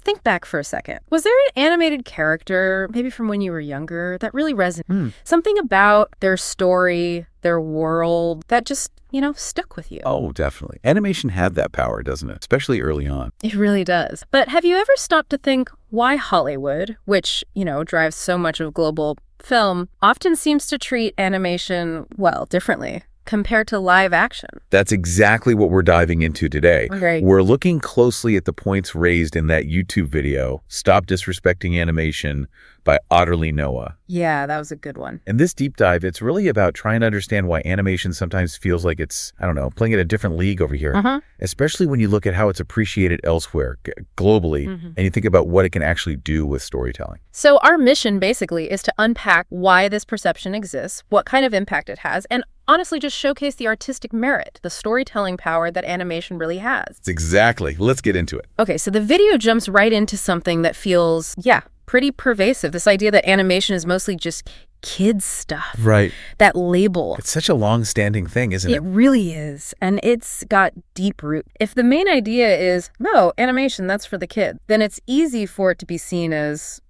think back for a second. Was there an animated character, maybe from when you were younger, that really resonated? Something about their story, their world, that just, stuck with you? Oh, definitely. Animation had that power, doesn't it? Especially early on. It really does. But have you ever stopped to think why Hollywood, which, drives so much of global film, often seems to treat animation, differently compared to live action? That's exactly what we're diving into today. Great. We're looking closely at the points raised in that YouTube video, Stop Disrespecting Animation, by Otterly Noah. Yeah, that was a good one. And this deep dive, it's really about trying to understand why animation sometimes feels like it's, playing at a different league over here, especially when you look at how it's appreciated elsewhere, globally, and you think about what it can actually do with storytelling. So our mission basically is to unpack why this perception exists, what kind of impact it has, and honestly just showcase the artistic merit, the storytelling power that animation really has. Exactly. Let's get into it. Okay, so the video jumps right into something that feels, pretty pervasive. This idea that animation is mostly just kids stuff. Right. That label. It's such a long-standing thing, isn't it? It really is. And it's got deep root. If the main idea is, animation, that's for the kid, then it's easy for it to be seen as,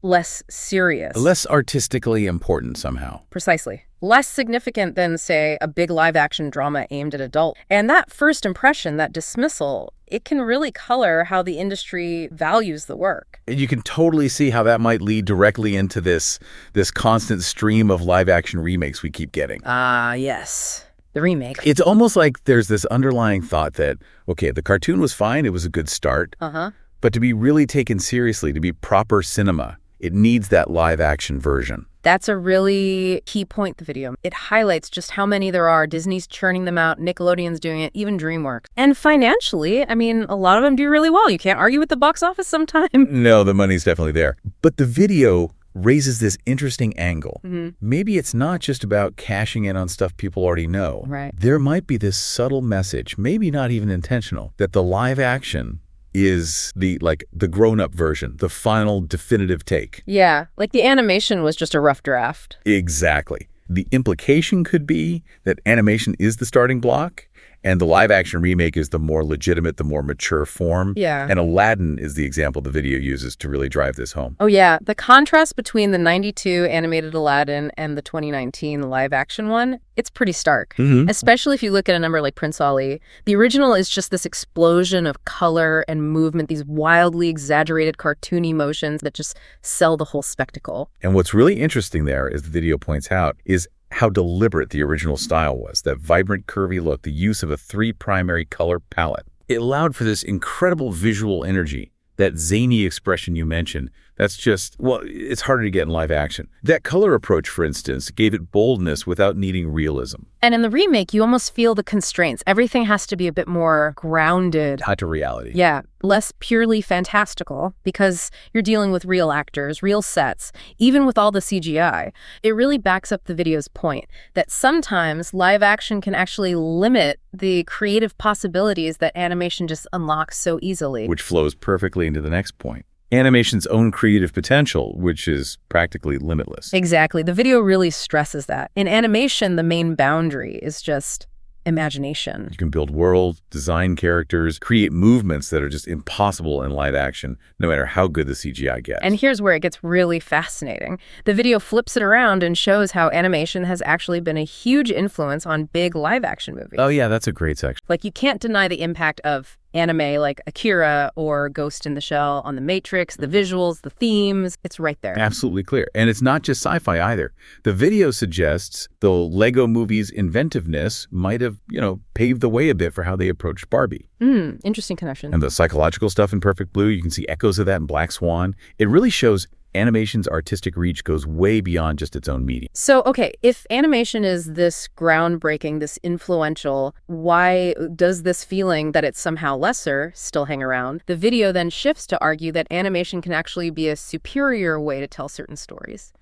less serious. Less artistically important somehow. Precisely. Less significant than, say, a big live-action drama aimed at adults. And that first impression, that dismissal, it can really color how the industry values the work. And you can totally see how that might lead directly into this constant stream of live-action remakes we keep getting. Yes. The remake. It's almost like there's this underlying thought that, okay, the cartoon was fine, it was a good start. But to be really taken seriously, to be proper cinema, it needs that live-action version. That's a really key point, the video. It highlights just how many there are. Disney's churning them out, Nickelodeon's doing it, even DreamWorks. And financially, a lot of them do really well. You can't argue with the box office sometime. No, the money's definitely there. But the video raises this interesting angle. Maybe it's not just about cashing in on stuff people already know. Right. There might be this subtle message, maybe not even intentional, that the live action is the grown-up version, the final definitive take. Yeah, like the animation was just a rough draft. Exactly. The implication could be that animation is the starting block, and the live-action remake is the more legitimate, the more mature form. Yeah. And Aladdin is the example the video uses to really drive this home. Oh, yeah. The contrast between the 92 animated Aladdin and the 2019 live-action one, it's pretty stark. Especially if you look at a number like Prince Ali. The original is just this explosion of color and movement, these wildly exaggerated cartoony motions that just sell the whole spectacle. And what's really interesting there, as the video points out, is how deliberate the original style was. That vibrant, curvy look, the use of a 3 primary color palette. It allowed for this incredible visual energy, that zany expression you mentioned. That's just, it's harder to get in live action. That color approach, for instance, gave it boldness without needing realism. And in the remake, you almost feel the constraints. Everything has to be a bit more grounded. Tied to reality. Yeah, less purely fantastical, because you're dealing with real actors, real sets, even with all the CGI. It really backs up the video's point that sometimes live action can actually limit the creative possibilities that animation just unlocks so easily. Which flows perfectly into the next point. Animation's own creative potential, which is practically limitless. Exactly. The video really stresses that. In animation, the main boundary is just imagination. You can build worlds, design characters, create movements that are just impossible in live action, no matter how good the CGI gets. And here's where it gets really fascinating. The video flips it around and shows how animation has actually been a huge influence on big live action movies. Oh yeah, that's a great section. Like, you can't deny the impact of anime like Akira or Ghost in the Shell on The Matrix, the visuals, the themes, it's right there. Absolutely clear. And it's not just sci-fi either. The video suggests the Lego movie's inventiveness might have, paved the way a bit for how they approached Barbie. Interesting connection. And the psychological stuff in Perfect Blue, you can see echoes of that in Black Swan. It really shows animation's artistic reach goes way beyond just its own medium. So, okay, if animation is this groundbreaking, this influential, why does this feeling that it's somehow lesser still hang around? The video then shifts to argue that animation can actually be a superior way to tell certain stories.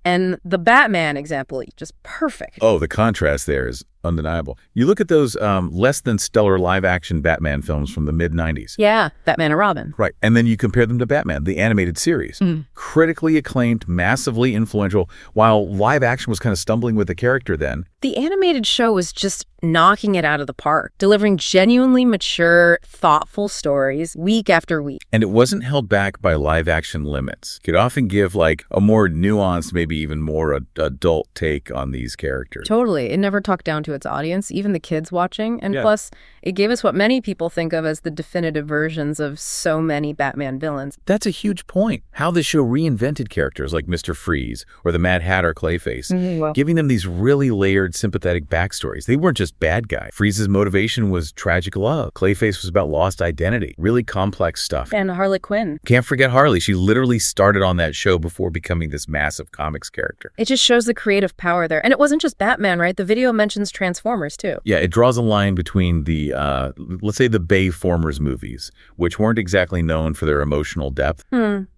And the Batman example, just perfect. Oh, the contrast there is undeniable. You look at those less than stellar live-action Batman films from the mid-90s. Yeah, Batman and Robin. Right, and then you compare them to Batman, the animated series. Critically acclaimed, massively influential. While live action was kind of stumbling with the character then, The animated show was just knocking it out of the park, delivering genuinely mature, thoughtful stories week after week. And it wasn't held back by live-action limits. It could often give, like, a more nuanced, maybe even more adult take on these characters. Totally. It never talked down to its audience, even the kids watching. And plus, it gave us what many people think of as the definitive versions of so many Batman villains. That's a huge point. How the show reinvented characters like Mr. Freeze or the Mad Hatter Clayface, giving them these really layered, sympathetic backstories. They weren't just bad guy. Freeze's motivation was tragic love. Clayface was about lost identity. Really complex stuff. And Harley Quinn. Can't forget Harley. She literally started on that show before becoming this massive comics character. It just shows the creative power there. And it wasn't just Batman, right? The video mentions Transformers, too. Yeah, it draws a line between the, let's say the Beifongers movies, which weren't exactly known for their emotional depth,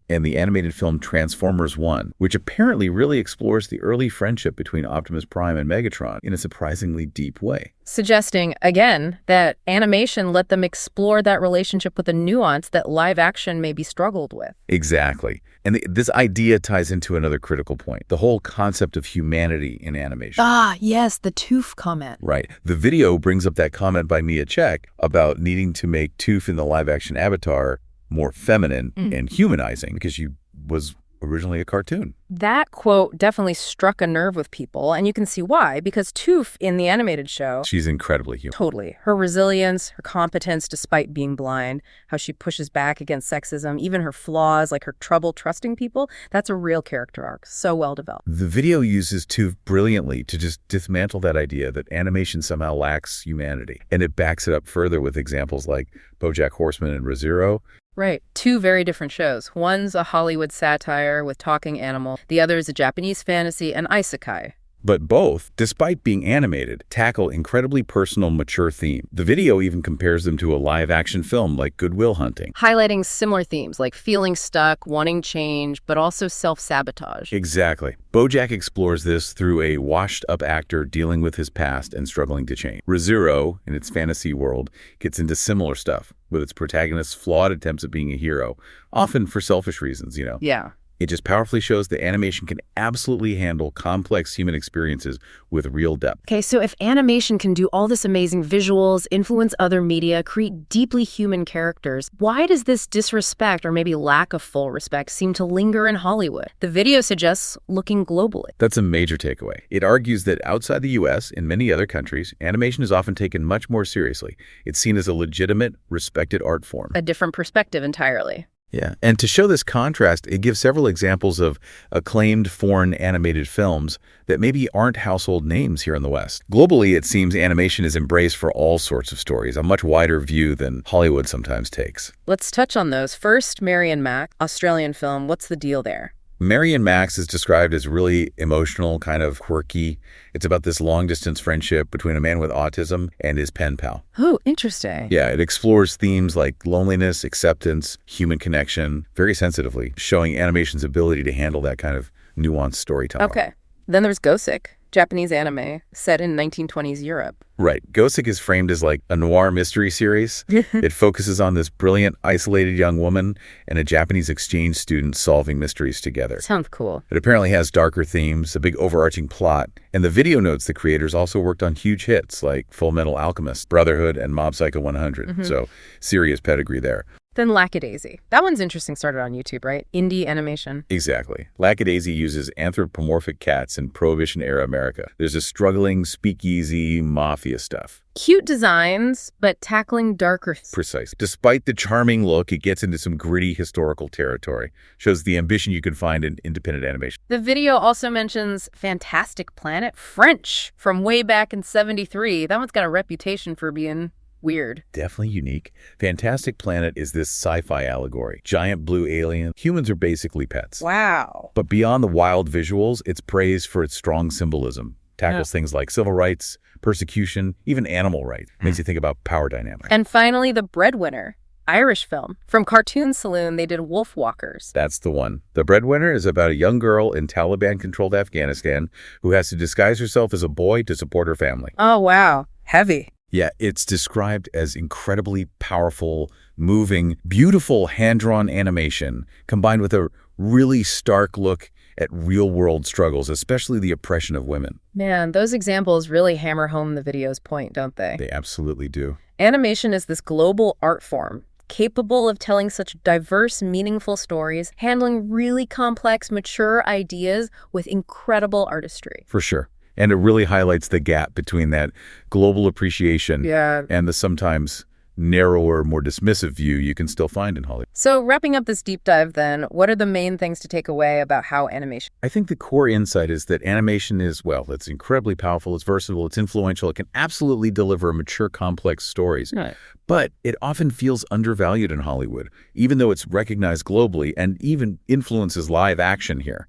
and the animated film Transformers 1, which apparently really explores the early friendship between Optimus Prime and Megatron in a surprisingly deep way. Suggesting, again, that animation let them explore that relationship with a nuance that live action maybe struggled with. Exactly. And this idea ties into another critical point, the whole concept of humanity in animation. Ah, yes, the Toph comment. Right. The video brings up that comment by Mia Chek about needing to make Toph in the live-action Avatar more feminine and humanizing because she was originally a cartoon. That quote definitely struck a nerve with people, and you can see why, because Toph in the animated show... She's incredibly human. Totally. Her resilience, her competence despite being blind, how she pushes back against sexism, even her flaws, like her trouble trusting people, that's a real character arc. So well developed. The video uses Toph brilliantly to just dismantle that idea that animation somehow lacks humanity, and it backs it up further with examples like BoJack Horseman and Re:Zero. Right. Two very different shows. One's a Hollywood satire with talking animal. The other is a Japanese fantasy and isekai. But both, despite being animated, tackle incredibly personal, mature themes. The video even compares them to a live-action film like Good Will Hunting, highlighting similar themes like feeling stuck, wanting change, but also self-sabotage. Exactly. BoJack explores this through a washed-up actor dealing with his past and struggling to change. Re:Zero, in its fantasy world, gets into similar stuff, with its protagonist's flawed attempts at being a hero, often for selfish reasons, you know. Yeah. It just powerfully shows that animation can absolutely handle complex human experiences with real depth. Okay, so if animation can do all this amazing visuals, influence other media, create deeply human characters, why does this disrespect or maybe lack of full respect seem to linger in Hollywood? The video suggests looking globally. That's a major takeaway. It argues that outside the U.S., in many other countries, animation is often taken much more seriously. It's seen as a legitimate, respected art form. A different perspective entirely. Yeah, and to show this contrast, it gives several examples of acclaimed foreign animated films that maybe aren't household names here in the West. Globally, it seems animation is embraced for all sorts of stories, a much wider view than Hollywood sometimes takes. Let's touch on those. First, Mary and Max, Australian film. What's the deal there? Mary and Max is described as really emotional, kind of quirky. It's about this long-distance friendship between a man with autism and his pen pal. Oh, interesting. Yeah, it explores themes like loneliness, acceptance, human connection, very sensitively, showing animation's ability to handle that kind of nuanced storytelling. Okay. Then there's Gosek, Japanese anime set in 1920s Europe. Right. Gosek is framed as like a noir mystery series. It focuses on this brilliant, isolated young woman and a Japanese exchange student solving mysteries together. Sounds cool. It apparently has darker themes, a big overarching plot, and the video notes the creators also worked on huge hits like Full Metal Alchemist, Brotherhood, and Mob Psycho 100. So serious pedigree there. Then Lackadaisy. That one's interesting, started on YouTube, right? Indie animation. Exactly. Lackadaisy uses anthropomorphic cats in Prohibition-era America. There's a struggling speakeasy mafia stuff. Cute designs, but tackling darker... Precise. Despite the charming look, it gets into some gritty historical territory. Shows the ambition you can find in independent animation. The video also mentions Fantastic Planet, French, from way back in '73. That one's got a reputation for being... weird. Definitely unique. Fantastic Planet is this sci-fi allegory. Giant blue alien. Humans are basically pets. Wow. But beyond the wild visuals, it's praised for its strong symbolism. Tackles things like civil rights, persecution, even animal rights. Makes you think about power dynamics. And finally, The Breadwinner. Irish film. From Cartoon Saloon, they did Wolf Walkers. That's the one. The Breadwinner is about a young girl in Taliban-controlled Afghanistan who has to disguise herself as a boy to support her family. Oh, wow. Heavy. Yeah, it's described as incredibly powerful, moving, beautiful hand-drawn animation combined with a really stark look at real-world struggles, especially the oppression of women. Man, those examples really hammer home the video's point, don't they? They absolutely do. Animation is this global art form, capable of telling such diverse, meaningful stories, handling really complex, mature ideas with incredible artistry. For sure. And it really highlights the gap between that global appreciation and the sometimes narrower, more dismissive view you can still find in Hollywood. So wrapping up this deep dive then, what are the main things to take away about how animation? I think the core insight is that animation is, well, it's incredibly powerful, it's versatile, it's influential, it can absolutely deliver mature, complex stories. Right. But it often feels undervalued in Hollywood, even though it's recognized globally and even influences live action here.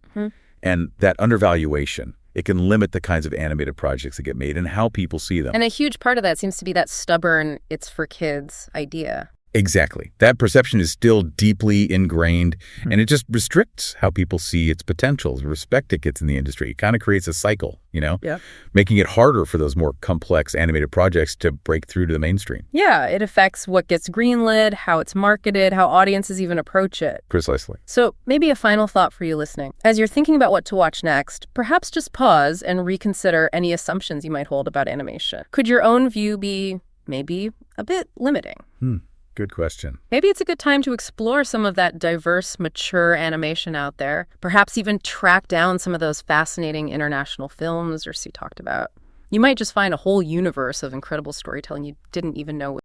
And that undervaluation, it can limit the kinds of animated projects that get made and how people see them. And a huge part of that seems to be that stubborn, it's for kids idea. Exactly. That perception is still deeply ingrained, and it just restricts how people see its potential, the respect it gets in the industry. It kind of creates a cycle, making it harder for those more complex animated projects to break through to the mainstream. Yeah, it affects what gets greenlit, how it's marketed, how audiences even approach it. Precisely. So maybe a final thought for you listening. As you're thinking about what to watch next, perhaps just pause and reconsider any assumptions you might hold about animation. Could your own view be maybe a bit limiting? Good question. Maybe it's a good time to explore some of that diverse, mature animation out there. Perhaps even track down some of those fascinating international films Sue talked about. You might just find a whole universe of incredible storytelling you didn't even know